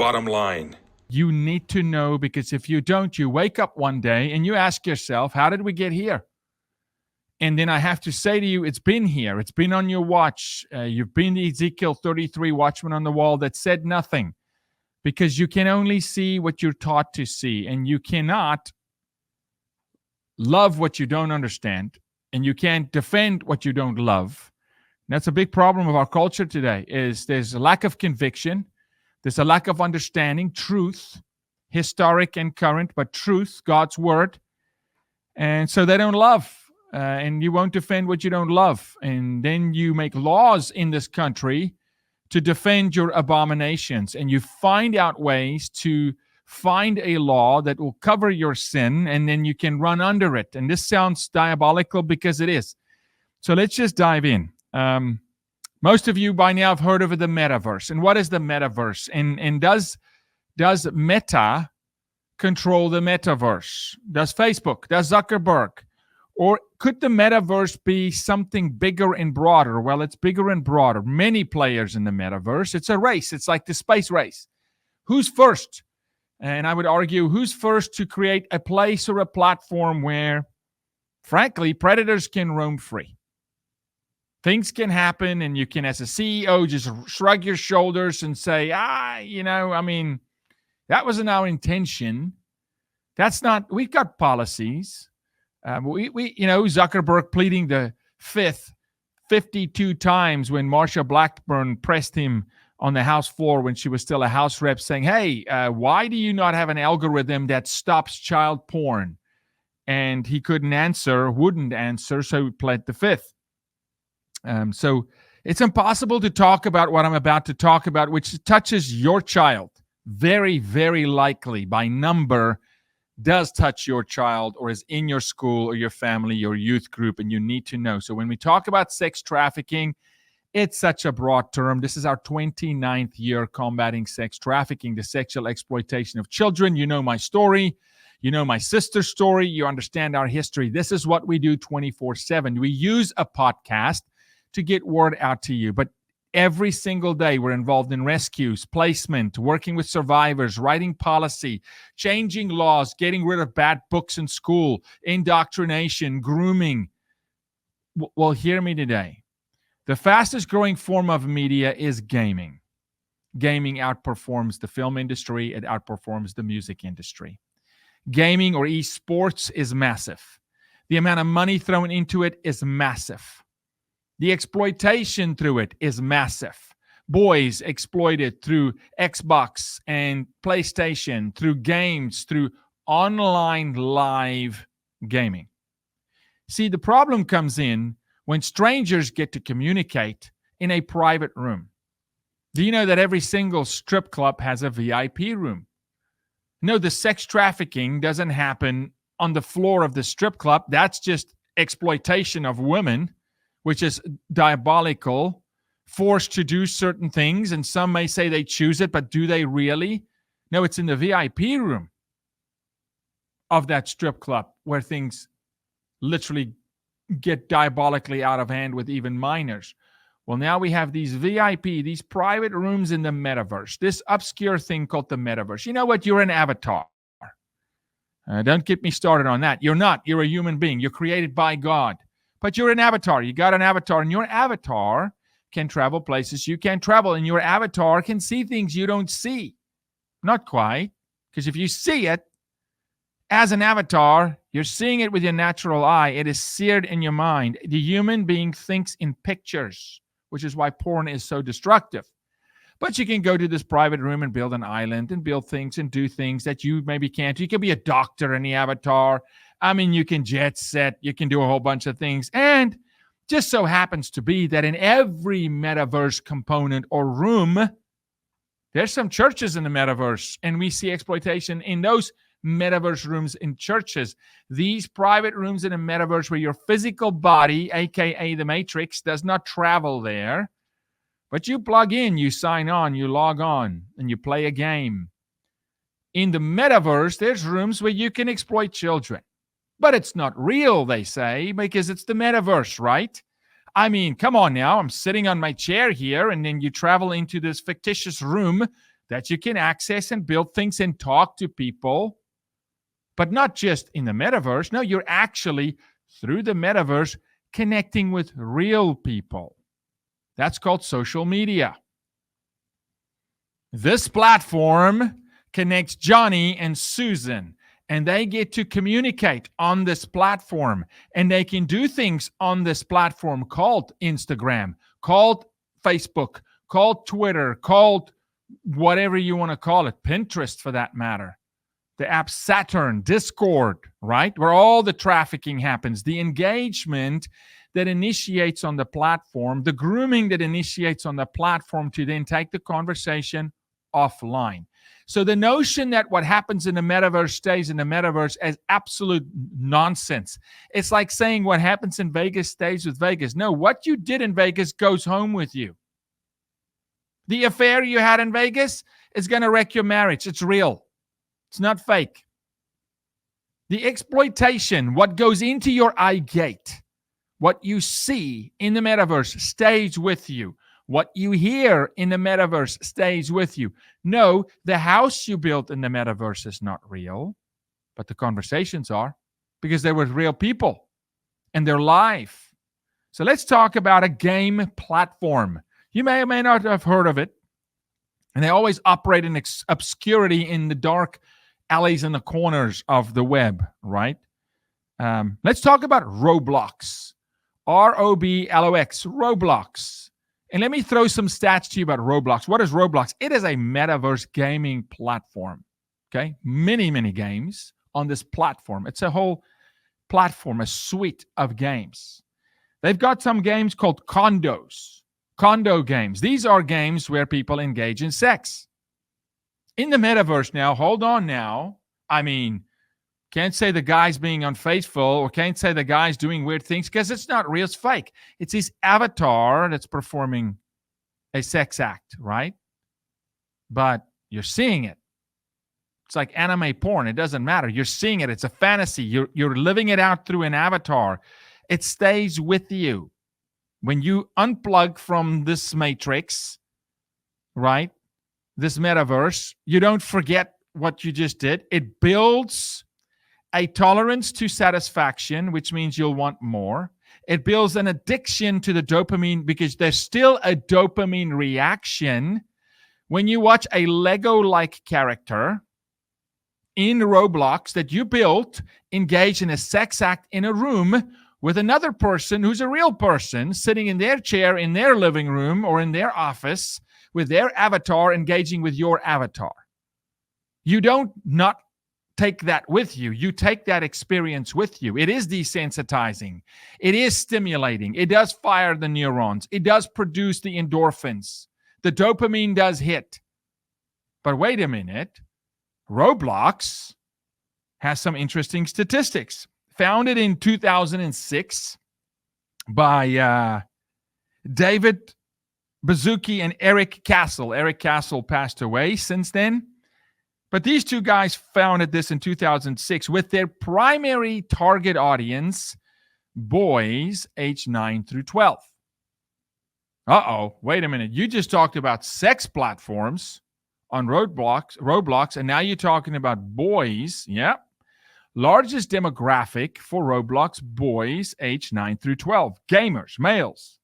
bottom line. You need to know, because if you don't, you wake up one day and you ask yourself, how did we get here? And then I have to say to you, it's been here. It's been on your watch. You've been the Ezekiel 33 watchman on the wall that said nothing, because you can only see what you're taught to see, and you cannot love what you don't understand, and you can't defend what you don't love. And that's a big problem of our culture today, is there's a lack of conviction. There's a lack of understanding, truth, historic and current, but truth, God's word. And so they don't love, and you won't defend what you don't love. And then you make laws in this country to defend your abominations, and you find out ways to find a law that will cover your sin, and then you can run under it. And this sounds diabolical, because it is. So let's just dive in. Most of you by now have heard of the metaverse. And what is the metaverse? And does Meta control the metaverse? Does Facebook? Does Zuckerberg? Or could the metaverse be something bigger and broader? Well, it's bigger and broader. Many players in the metaverse. It's a race. It's like the space race. Who's first? And I would argue, who's first to create a place or a platform where, frankly, predators can roam free? Things can happen, and you can, as a CEO, just shrug your shoulders and say, that wasn't our intention. That's not, we've got policies. Zuckerberg pleading the fifth 52 times when Marsha Blackburn pressed him on the House floor when she was still a House rep, saying, hey, why do you not have an algorithm that stops child porn? And he wouldn't answer, so he pled the fifth. So it's impossible to talk about what I'm about to talk about, which touches your child. Very, very likely by number does touch your child, or is in your school or your family, your youth group, and you need to know. So when we talk about sex trafficking, it's such a broad term. This is our 29th year combating sex trafficking, the sexual exploitation of children. You know my story. You know my sister's story. You understand our history. This is what we do 24/7. We use a podcast to get word out to you. But every single day we're involved in rescues, placement, working with survivors, writing policy, changing laws, getting rid of bad books in school, indoctrination, grooming. Well, hear me today. The fastest growing form of media is gaming. Gaming outperforms the film industry. It outperforms the music industry. Gaming, or esports, is massive. The amount of money thrown into it is massive. The exploitation through it is massive. Boys exploited through Xbox and PlayStation, through games, through online live gaming. See, the problem comes in when strangers get to communicate in a private room. Do you know that every single strip club has a VIP room? No, the sex trafficking doesn't happen on the floor of the strip club. That's just exploitation of women, which is diabolical, forced to do certain things. And some may say they choose it, but do they really? No, it's in the VIP room of that strip club where things literally get diabolically out of hand with even minors. Well, now we have these VIP, these private rooms in the metaverse, this obscure thing called the metaverse. You know what? You're an avatar. Don't get me started on that. You're not. You're a human being. You're created by God. But you're an avatar. You got an avatar, and your avatar can travel places you can't travel, and your avatar can see things you don't see. Not quite, because if you see it as an avatar, you're seeing it with your natural eye. It is seared in your mind. The human being thinks in pictures, which is why porn is so destructive. But you can go to this private room and build an island and build things and do things that you maybe can't. You can be a doctor in the avatar. You can jet set. You can do a whole bunch of things. And just so happens to be that in every metaverse component or room, there's some churches in the metaverse. And we see exploitation in those metaverse rooms in churches. These private rooms in a metaverse where your physical body, aka the Matrix, does not travel there. But you plug in, you sign on, you log on, and you play a game. In the metaverse, there's rooms where you can exploit children. But it's not real, they say, because it's the metaverse, right? Come on now. I'm sitting on my chair here, and then you travel into this fictitious room that you can access and build things and talk to people, but not just in the metaverse. No, you're actually, through the metaverse, connecting with real people. That's called social media. This platform connects Johnny and Susan, and they get to communicate on this platform, and they can do things on this platform called Instagram, called Facebook, called Twitter, called whatever you want to call it, Pinterest for that matter, the app Saturn, Discord, right? Where all the trafficking happens, the engagement that initiates on the platform, the grooming that initiates on the platform to then take the conversation offline. So the notion that what happens in the metaverse stays in the metaverse is absolute nonsense. It's like saying what happens in Vegas stays with Vegas. No, what you did in Vegas goes home with you. The affair you had in Vegas is going to wreck your marriage. It's real. It's not fake. The exploitation, what goes into your eye gate, what you see in the metaverse stays with you. What you hear in the metaverse stays with you. No, the house you built in the metaverse is not real, but the conversations are, because they're with real people and they're live. So let's talk about a game platform. You may or may not have heard of it, and they always operate in obscurity in the dark alleys and the corners of the web, right? Let's talk about Roblox. Roblox, Roblox. And let me throw some stats to you about Roblox. What is Roblox? It is a metaverse gaming platform. Okay? Many, many games on this platform. It's a whole platform, a suite of games. They've got some games called condos, condo games. These are games where people engage in sex. In the metaverse now, hold on now. I mean, can't say the guy's being unfaithful or can't say the guy's doing weird things because it's not real, it's fake. It's his avatar that's performing a sex act, right? But you're seeing it. It's like anime porn. It doesn't matter. You're seeing it. It's a fantasy. You're living it out through an avatar. It stays with you. When you unplug from this matrix, right, this metaverse, you don't forget what you just did. It builds a tolerance to satisfaction, which means you'll want more. It builds an addiction to the dopamine because there's still a dopamine reaction when you watch a Lego-like character in Roblox that you built engage in a sex act in a room with another person who's a real person sitting in their chair in their living room or in their office with their avatar engaging with your avatar. You don't not take that with you. You take that experience with you. It is desensitizing. It is stimulating. It does fire the neurons. It does produce the endorphins. The dopamine does hit. But wait a minute. Roblox has some interesting statistics. Founded in 2006 by David Baszucki and Eric Castle. Eric Castle passed away since then. But these two guys founded this in 2006 with their primary target audience, boys aged 9 through 12. Wait a minute. You just talked about sex platforms on Roblox, and now you're talking about boys. Yeah. Largest demographic for Roblox, boys aged 9 through 12. Gamers, males.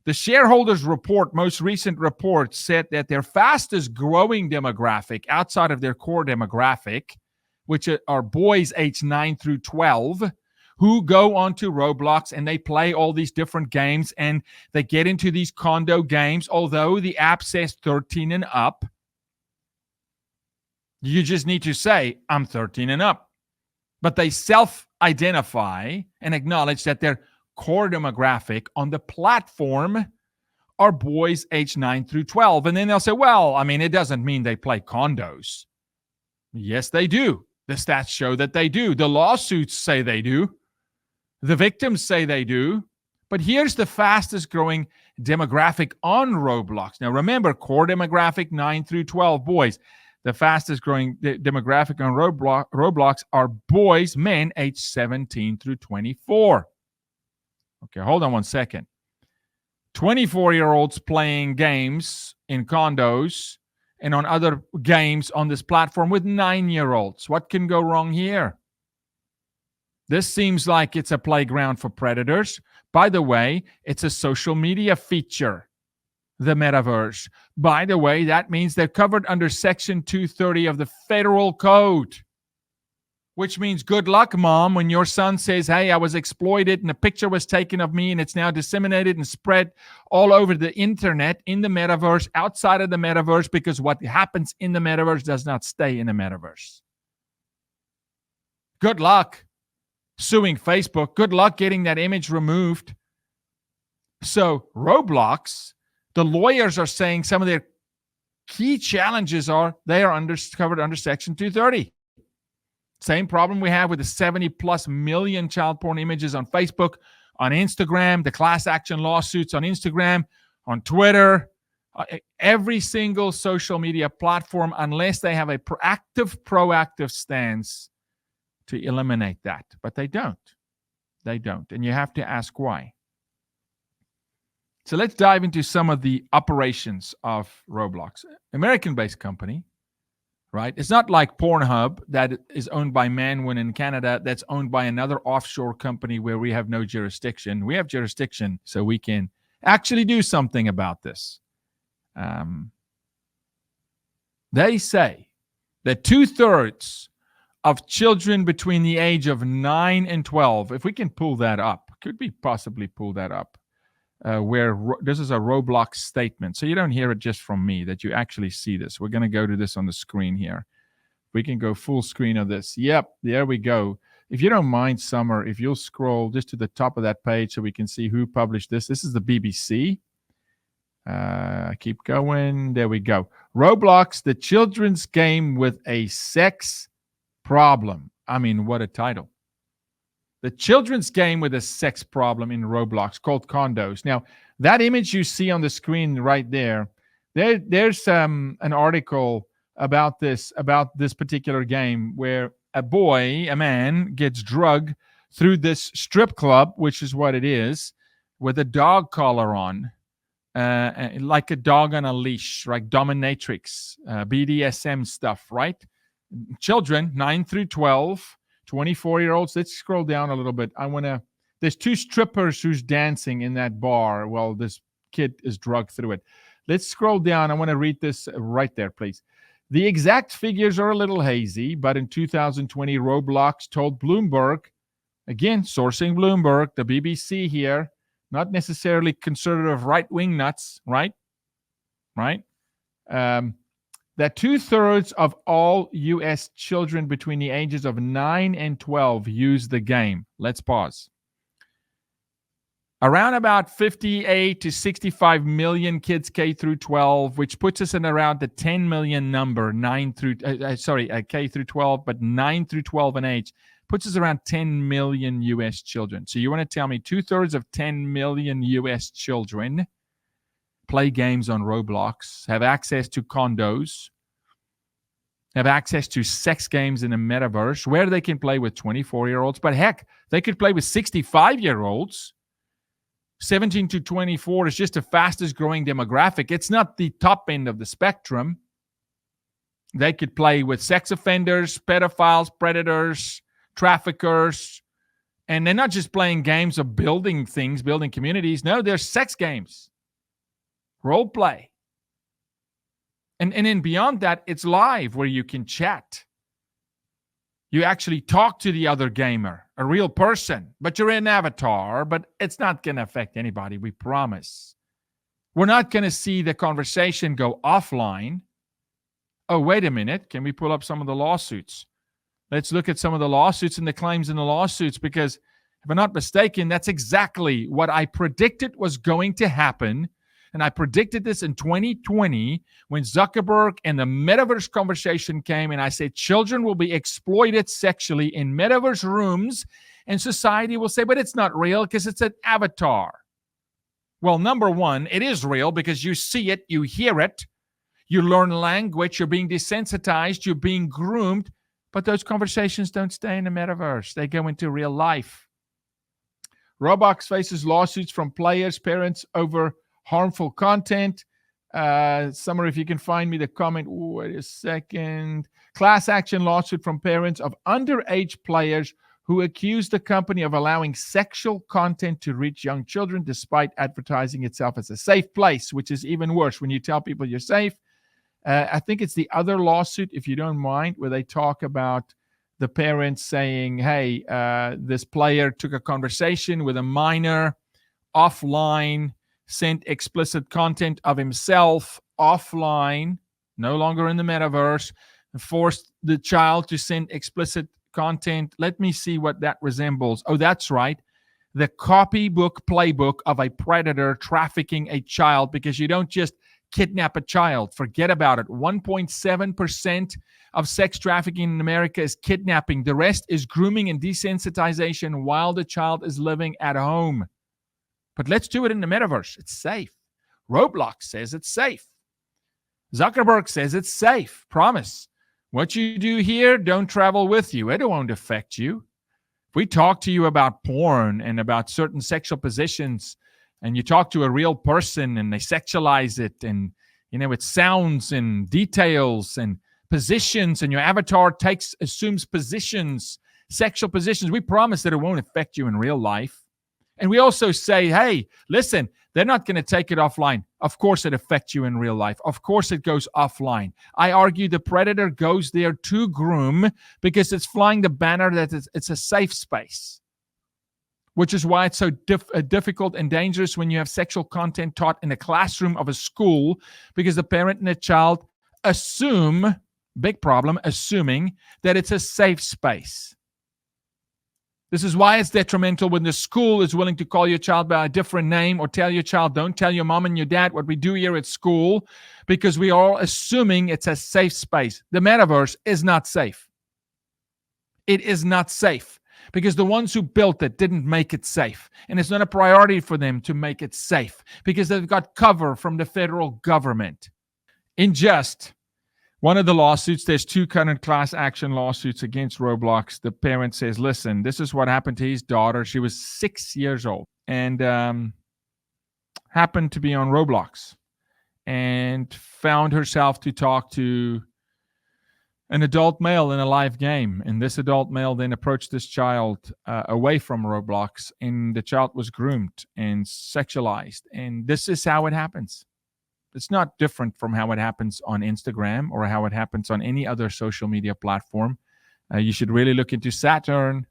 The shareholders report, most recent report, said that their fastest growing demographic outside of their core demographic, which are boys aged 9 through 12, who go onto Roblox and they play all these different games and they get into these condo games, although the app says 13 and up. You just need to say, I'm 13 and up. But they self-identify and acknowledge that their core demographic on the platform are boys aged 9 through 12. And then they'll say, well, I mean, it doesn't mean they play condos. Yes, they do. The stats show that they do. The lawsuits say they do. The victims say they do. But here's the fastest growing demographic on Roblox. Now, remember, core demographic 9 through 12, boys. The fastest growing demographic on Roblox are boys, men aged 17 through 24. Okay, hold on 1 second. 24-year-olds playing games in condos and on other games on this platform with 9-year-olds. What can go wrong here? This seems like it's a playground for predators. By the way, it's a social media feature, the metaverse. By the way, that means they're covered under Section 230 of the Federal Code, which means good luck, Mom, when your son says, hey, I was exploited and a picture was taken of me and it's now disseminated and spread all over the internet, in the metaverse, outside of the metaverse, because what happens in the metaverse does not stay in the metaverse. Good luck suing Facebook. Good luck getting that image removed. So Roblox, the lawyers are saying some of their key challenges are they are covered under Section 230. Same problem we have with the 70 plus million child porn images on Facebook, on Instagram, the class action lawsuits on Instagram, on Twitter, every single social media platform, unless they have a proactive stance to eliminate that. But they don't. They don't. And you have to ask why. So let's dive into some of the operations of Roblox. American-based company, right? It's not like Pornhub that is owned by Manwin in Canada that's owned by another offshore company where we have no jurisdiction. We have jurisdiction, so we can actually do something about this. They say that 2/3 of children between the age of 9 and 12, if we can pull that up, could we possibly pull that up? Where this is a Roblox statement. So you don't hear it just from me, that you actually see this. We're going to go to this on the screen here. We can go full screen of this. Yep, there we go. If you don't mind, Summer, if you'll scroll just to the top of that page so we can see who published this. This is the BBC. Keep going. There we go. Roblox, the children's game with a sex problem. I mean, what a title. The children's game with a sex problem in Roblox called Condos. Now, that image you see on the screen right there's an article about this particular game where a man gets drugged through this strip club, which is what it is, with a dog collar on, like a dog on a leash, like dominatrix, BDSM stuff, right? Children, 9 through 12, 24-year-olds. Let's scroll down a little bit. There's 2 strippers who's dancing in that bar while this kid is drugged through it. Let's scroll down. I want to read this right there, please. The exact figures are a little hazy, but in 2020, Roblox told Bloomberg, again, sourcing Bloomberg, the BBC here, not necessarily conservative right-wing nuts, right? That 2/3 of all U.S. children between the ages of 9 and 12 use the game. Let's pause. Around about 58 to 65 million kids K through 12, which puts us in around the 10 million number, K through 12, but 9 through 12 in age, puts us around 10 million U.S. children. So you want to tell me 2/3 of 10 million U.S. children play games on Roblox, have access to condos, have access to sex games in the metaverse where they can play with 24-year-olds. But heck, they could play with 65-year-olds. 17 to 24 is just the fastest growing demographic. It's not the top end of the spectrum. They could play with sex offenders, pedophiles, predators, traffickers. And they're not just playing games of building things, building communities. No, they're sex games. Role play. And then beyond that, it's live where you can chat. You actually talk to the other gamer, a real person, but you're an avatar, but it's not going to affect anybody, we promise. We're not going to see the conversation go offline. Oh, wait a minute. Can we pull up some of the lawsuits? Let's look at some of the lawsuits and the claims in the lawsuits, because if I'm not mistaken, that's exactly what I predicted was going to happen. And I predicted this in 2020 when Zuckerberg and the metaverse conversation came, and I said children will be exploited sexually in metaverse rooms, and society will say, but it's not real because it's an avatar. Well, number one, it is real because you see it, you hear it, you learn language, you're being desensitized, you're being groomed, but those conversations don't stay in the metaverse. They go into real life. Roblox faces lawsuits from players, parents over harmful content. Summer, if you can find me the comment. Wait a second. Class action lawsuit from parents of underage players who accuse the company of allowing sexual content to reach young children despite advertising itself as a safe place, which is even worse when you tell people you're safe. I think it's the other lawsuit, if you don't mind, where they talk about the parents saying, hey, this player took a conversation with a minor offline, sent explicit content of himself offline, no longer in the metaverse, and forced the child to send explicit content. Let me see what that resembles. Oh, that's right. The copybook playbook of a predator trafficking a child, because you don't just kidnap a child. Forget about it. 1.7% of sex trafficking in America is kidnapping. The rest is grooming and desensitization while the child is living at home. But let's do it in the metaverse. It's safe. Roblox says it's safe. Zuckerberg says it's safe. Promise. What you do here, don't travel with you. It won't affect you. If we talk to you about porn and about certain sexual positions, and you talk to a real person and they sexualize it, and it sounds and details and positions, and your avatar assumes positions, sexual positions, we promise that it won't affect you in real life. And we also say, hey, listen, they're not going to take it offline. Of course it affects you in real life. Of course it goes offline. I argue the predator goes there to groom because it's flying the banner that it's a safe space, which is why it's so difficult and dangerous when you have sexual content taught in a classroom of a school, because the parent and the child assume, big problem, assuming that it's a safe space. This is why it's detrimental when the school is willing to call your child by a different name or tell your child, don't tell your mom and your dad what we do here at school, because we are all assuming it's a safe space. The metaverse is not safe. It is not safe because the ones who built it didn't make it safe. And it's not a priority for them to make it safe because they've got cover from the federal government. In just one of the lawsuits, there's two current class action lawsuits against Roblox. The parent says, listen, this is what happened to his daughter. She was 6 years old and happened to be on Roblox and found herself to talk to an adult male in a live game. And this adult male then approached this child away from Roblox, and the child was groomed and sexualized. And this is how it happens. It's not different from how it happens on Instagram or how it happens on any other social media platform. You should really look into Saturn.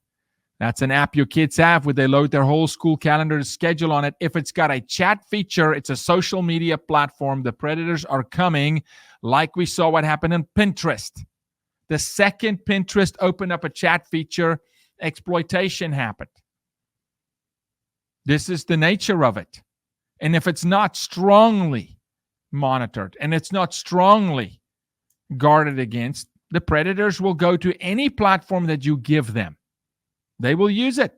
That's an app your kids have where they load their whole school calendar schedule on it. If it's got a chat feature, it's a social media platform. The predators are coming, like we saw what happened on Pinterest. The second Pinterest opened up a chat feature, exploitation happened. This is the nature of it. And if it's not strongly monitored and it's not strongly guarded against, the predators will go to any platform that you give them. They will use it.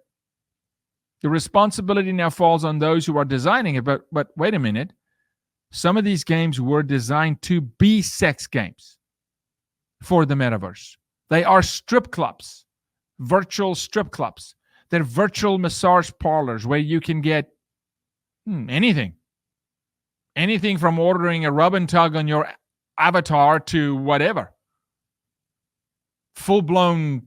The responsibility now falls on those who are designing it. But wait a minute. Some of these games were designed to be sex games for the metaverse. They are strip clubs, virtual strip clubs. They're virtual massage parlors where you can get anything. Anything from ordering a rub and tug on your avatar to whatever. Full-blown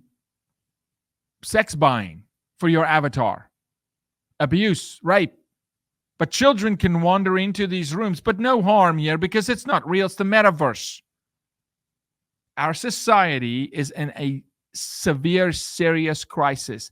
sex buying for your avatar. Abuse, rape. But children can wander into these rooms, but no harm here because it's not real. It's the metaverse. Our society is in a severe, serious crisis.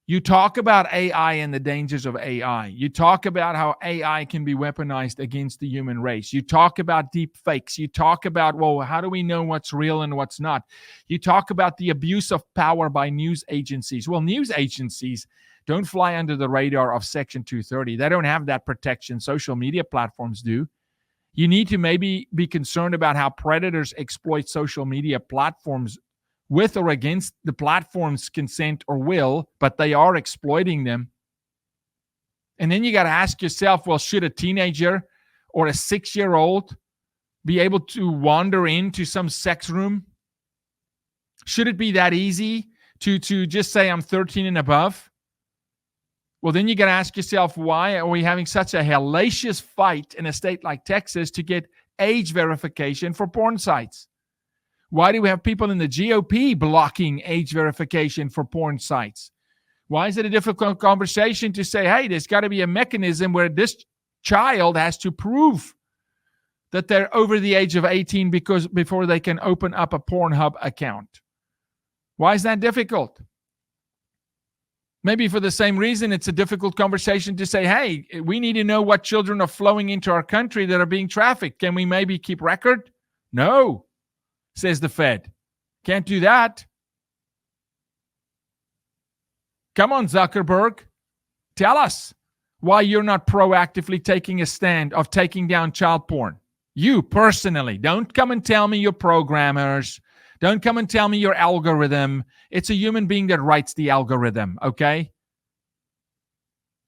You talk about AI and the dangers of AI. You talk about how AI can be weaponized against the human race. You talk about deep fakes. You talk about, well, how do we know what's real and what's not? You talk about the abuse of power by news agencies. Well, news agencies don't fly under the radar of Section 230. They don't have that protection. Social media platforms do. You need to maybe be concerned about how predators exploit social media platforms with or against the platform's consent or will, but they are exploiting them. And then you got to ask yourself, well, should a teenager or a 6-year-old be able to wander into some sex room? Should it be that easy to just say I'm 13 and above? Well, then you got to ask yourself, why are we having such a hellacious fight in a state like Texas to get age verification for porn sites? Why do we have people in the GOP blocking age verification for porn sites? Why is it a difficult conversation to say, hey, there's got to be a mechanism where this child has to prove that they're over the age of 18 before they can open up a Pornhub account? Why is that difficult? Maybe for the same reason it's a difficult conversation to say, hey, we need to know what children are flowing into our country that are being trafficked. Can we maybe keep record? No, says the Fed. Can't do that. Come on, Zuckerberg. Tell us why you're not proactively taking a stand of taking down child porn. You personally. Don't come and tell me your programmers. Don't come and tell me your algorithm. It's a human being that writes the algorithm, okay?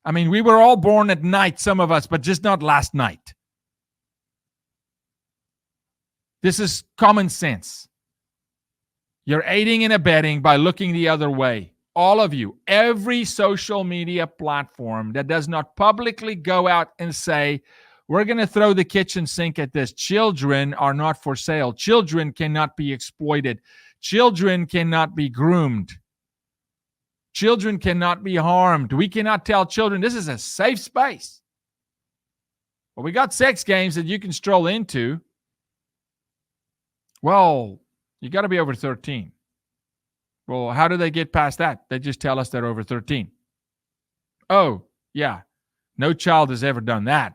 I mean, we were all born at night, some of us, but just not last night. This is common sense. You're aiding and abetting by looking the other way. All of you, every social media platform that does not publicly go out and say, we're going to throw the kitchen sink at this. Children are not for sale. Children cannot be exploited. Children cannot be groomed. Children cannot be harmed. We cannot tell children this is a safe space. Well, we got sex games that you can stroll into. Well, you got to be over 13. Well, how do they get past that? They just tell us they're over 13. Oh, yeah. No child has ever done that.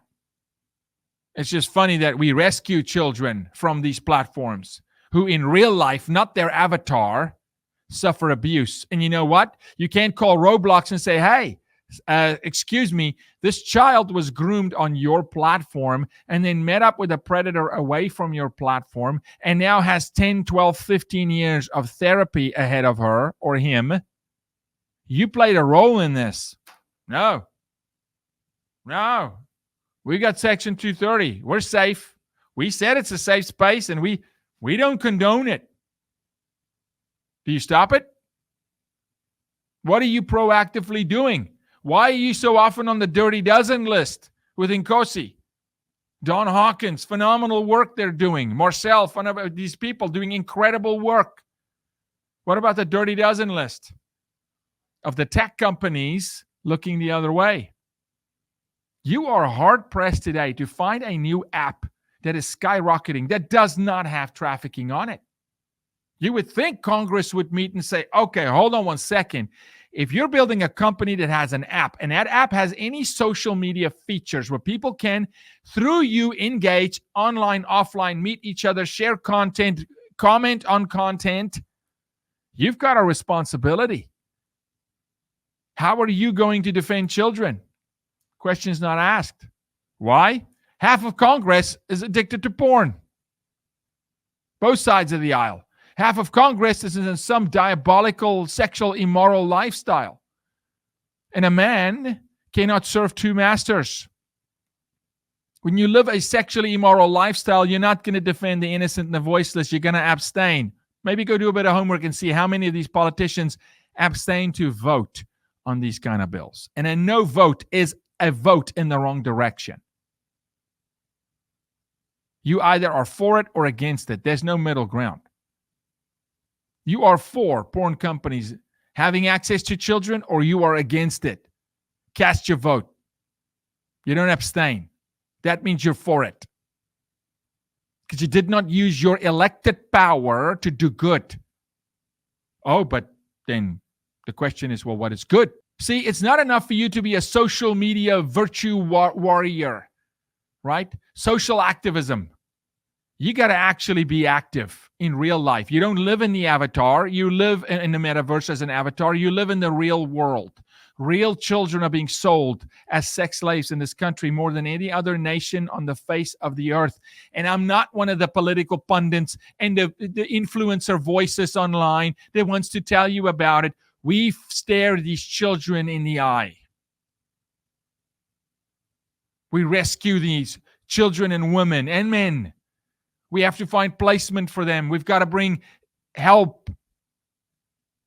It's just funny that we rescue children from these platforms who in real life, not their avatar, suffer abuse. And you know what? You can't call Roblox and say, hey, excuse me, this child was groomed on your platform and then met up with a predator away from your platform and now has 10, 12, 15 years of therapy ahead of her or him. You played a role in this. No. We got Section 230. We're safe. We said it's a safe space, and we don't condone it. Do you stop it? What are you proactively doing? Why are you so often on the Dirty Dozen list with Nkosi? Don Hawkins, phenomenal work they're doing. Marcel, these people doing incredible work. What about the Dirty Dozen list of the tech companies looking the other way? You are hard-pressed today to find a new app that is skyrocketing, that does not have trafficking on it. You would think Congress would meet and say, okay, hold on one second. If you're building a company that has an app, and that app has any social media features where people can, through you, engage online, offline, meet each other, share content, comment on content, you've got a responsibility. How are you going to defend children? Questions not asked. Why? Half of Congress is addicted to porn. Both sides of the aisle. Half of Congress is in some diabolical, sexual, immoral lifestyle. And a man cannot serve two masters. When you live a sexually immoral lifestyle, you're not going to defend the innocent and the voiceless. You're going to abstain. Maybe go do a bit of homework and see how many of these politicians abstain to vote on these kind of bills. And a no vote is a vote in the wrong direction. You either are for it or against it. There's no middle ground. You are for porn companies having access to children, or you are against it. Cast your vote. You don't abstain. That means you're for it. Because you did not use your elected power to do good. Oh, but then the question is, well, what is good? See, it's not enough for you to be a social media virtue warrior, right? Social activism. You got to actually be active in real life. You don't live in the avatar. You live in the metaverse as an avatar. You live in the real world. Real children are being sold as sex slaves in this country more than any other nation on the face of the earth. And I'm not one of the political pundits and the influencer voices online that wants to tell you about it. We stare these children in the eye. We rescue these children and women and men. We have to find placement for them. We've got to bring help.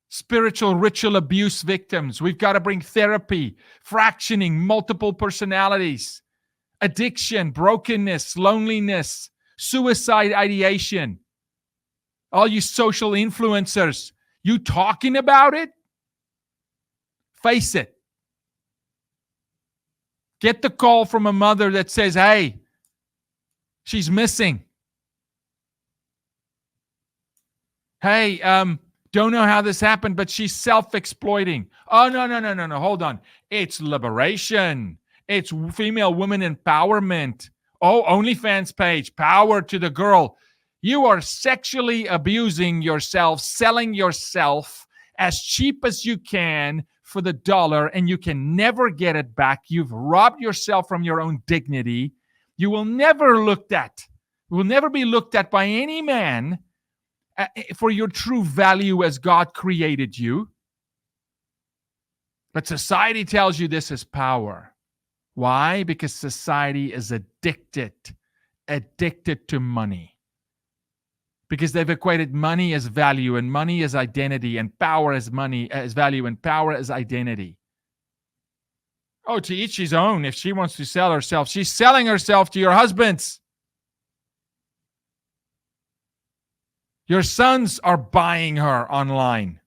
Spiritual ritual abuse victims. We've got to bring therapy, fractioning, multiple personalities, addiction, brokenness, loneliness, suicide ideation. All you social influencers, you talking about it? Face it. Get the call from a mother that says, hey, she's missing. Hey, don't know how this happened, but she's self-exploiting. Oh, no. Hold on. It's liberation. It's female women empowerment. Oh, OnlyFans page. Power to the girl. You are sexually abusing yourself, selling yourself as cheap as you can for the dollar, and you can never get it back. You've robbed yourself from your own dignity. You will never be looked at by any man for your true value as God created you. But society tells you this is power. Why? Because society is addicted to money. Because they've equated money as value and money as identity and power as money as value and power as identity. Oh, to each his own. If she wants to sell herself, she's selling herself to your husbands. Your sons are buying her online.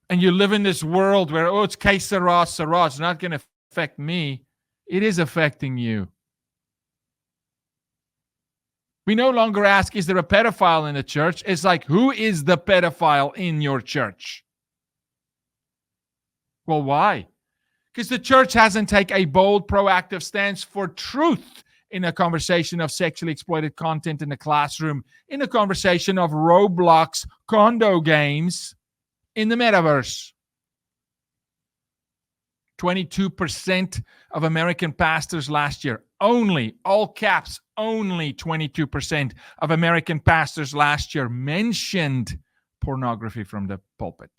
And you live in this world where, oh, it's que sera, it's not going to affect me. It is affecting you. We no longer ask, is there a pedophile in the church? It's like, who is the pedophile in your church? Well, why? Because the church hasn't taken a bold, proactive stance for truth in a conversation of sexually exploited content in the classroom, in a conversation of Roblox condo games in the metaverse. 22% of American pastors last year, only, all caps, only 22% of American pastors last year mentioned pornography from the pulpit.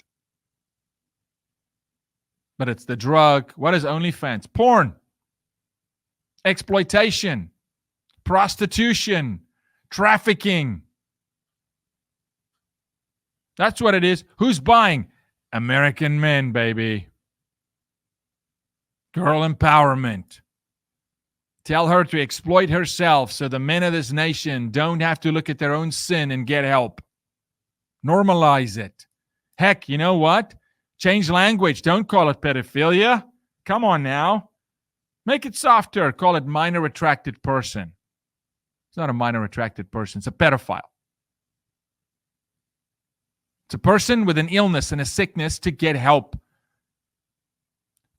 But it's the drug. What is OnlyFans? Porn, exploitation, prostitution, trafficking. That's what it is. Who's buying? American men, baby. Girl empowerment. Tell her to exploit herself so the men of this nation don't have to look at their own sin and get help. Normalize it. Heck, you know what? Change language. Don't call it pedophilia. Come on now. Make it softer. Call it minor attracted person. It's not a minor attracted person. It's a pedophile. It's a person with an illness and a sickness to get help.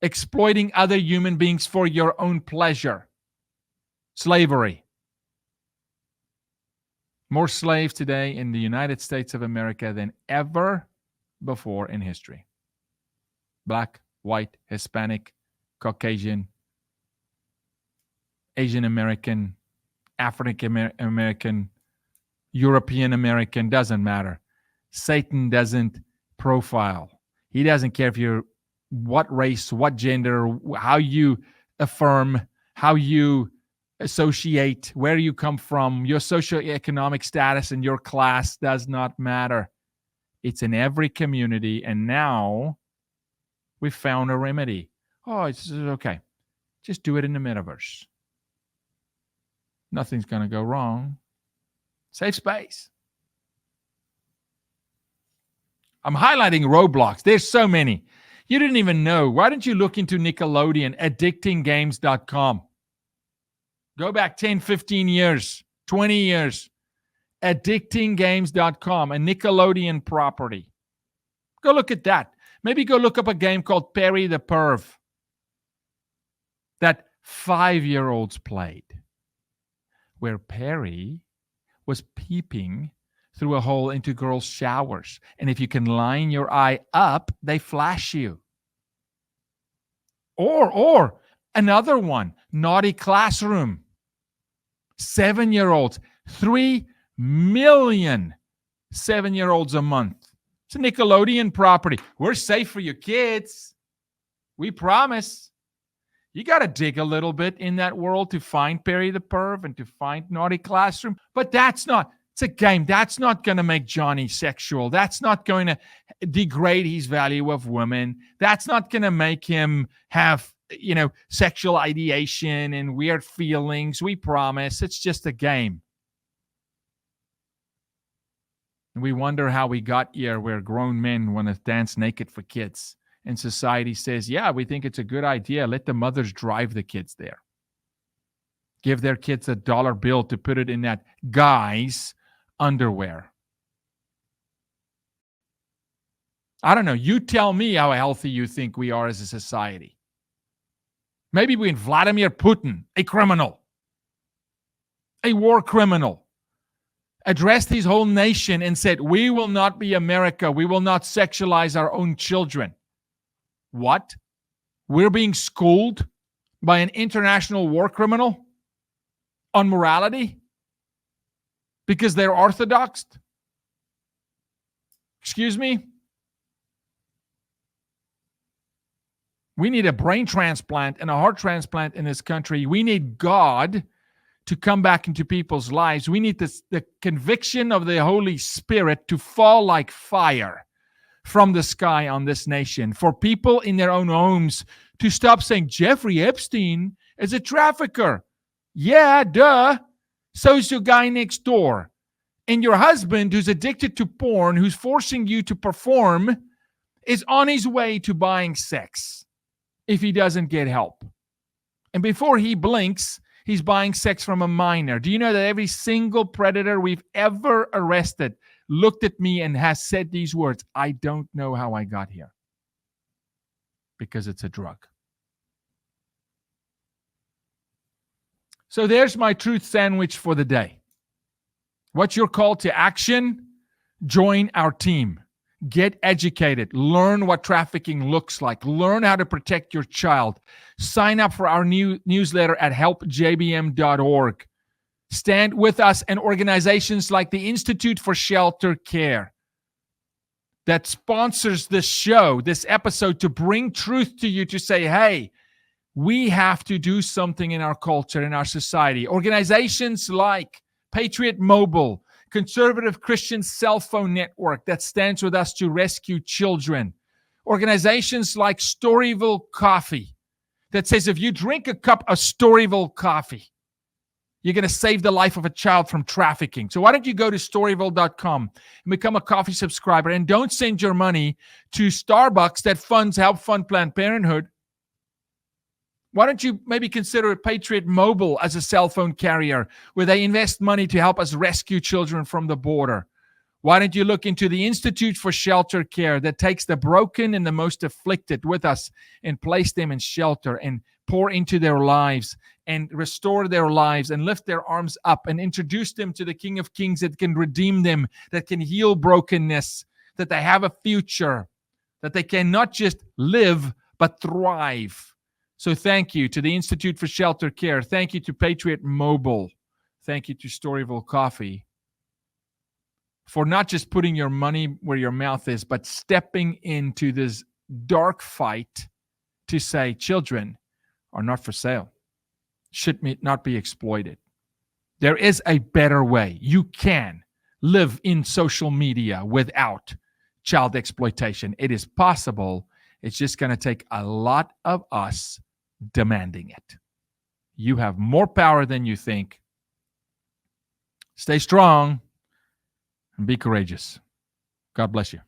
Exploiting other human beings for your own pleasure. Slavery. More slaves today in the United States of America than ever before in history. Black, white, Hispanic, Caucasian, Asian American, African American, European American, doesn't matter. Satan doesn't profile. He doesn't care if you're what race, what gender, how you affirm, how you associate, where you come from, your socioeconomic status and your class does not matter. It's in every community, and now we found a remedy. Oh, it's okay. Just do it in the metaverse. Nothing's going to go wrong. Safe space. I'm highlighting Roblox. There's so many. You didn't even know. Why don't you look into Nickelodeon, addictinggames.com? Go back 10, 15 years, 20 years. Addictinggames.com, a Nickelodeon property. Go look at that. Maybe go look up a game called Perry the Perv that 5-year-olds played, where Perry was peeping through a hole into girls' showers. And if you can line your eye up, they flash you. Or another one, Naughty Classroom. 7-year-olds, 3 million 7-year-olds a month. It's a Nickelodeon property. We're safe for your kids. We promise. You got to dig a little bit in that world to find Perry the Perv and to find Naughty Classroom. But it's It's a game. That's not going to make Johnny sexual. That's not going to degrade his value of women. That's not going to make him have, sexual ideation and weird feelings. We promise. It's just a game. And we wonder how we got here where grown men want to dance naked for kids. And society says, yeah, we think it's a good idea. Let the mothers drive the kids there. Give their kids $1 bill to put it in that guy's underwear. I don't know. You tell me how healthy you think we are as a society. Maybe when Vladimir Putin, a criminal, a war criminal, addressed his whole nation and said, we will not be America. We will not sexualize our own children. What? We're being schooled by an international war criminal on morality? Because they're Orthodox? Excuse me? We need a brain transplant and a heart transplant in this country. We need God to come back into people's lives. We need the conviction of the Holy Spirit to fall like fire from the sky on this nation. For people in their own homes to stop saying, Jeffrey Epstein is a trafficker. Yeah, duh. So's your guy next door. And your husband, who's addicted to porn, who's forcing you to perform, is on his way to buying sex if he doesn't get help. And before he blinks, he's buying sex from a minor. Do you know that every single predator we've ever arrested looked at me and has said these words, I don't know how I got here. Because it's a drug. So there's my truth sandwich for the day. What's your call to action? Join our team. Get educated. Learn what trafficking looks like. Learn how to protect your child. Sign up for our new newsletter at helpjbm.org. Stand with us and organizations like the Institute for Shelter Care that sponsors this show, this episode, to bring truth to you, to say, hey, we have to do something in our culture, in our society. Organizations like Patriot Mobile, Conservative Christian Cell Phone Network that stands with us to rescue children. Organizations like Storyville Coffee that says if you drink a cup of Storyville coffee, you're going to save the life of a child from trafficking. So why don't you go to storyville.com and become a coffee subscriber, and don't send your money to Starbucks that help fund Planned Parenthood. Why don't you maybe consider Patriot Mobile as a cell phone carrier where they invest money to help us rescue children from the border? Why don't you look into the Institute for Shelter Care that takes the broken and the most afflicted with us and place them in shelter and pour into their lives and restore their lives and lift their arms up and introduce them to the King of Kings that can redeem them, that can heal brokenness, that they have a future, that they can not just live but thrive. So thank you to the Institute for Shelter Care. Thank you to Patriot Mobile. Thank you to Storyville Coffee for not just putting your money where your mouth is, but stepping into this dark fight to say children are not for sale, should not be exploited. There is a better way. You can live in social media without child exploitation. It is possible. It's just going to take a lot of us demanding it. You have more power than you think. Stay strong and be courageous. God bless you.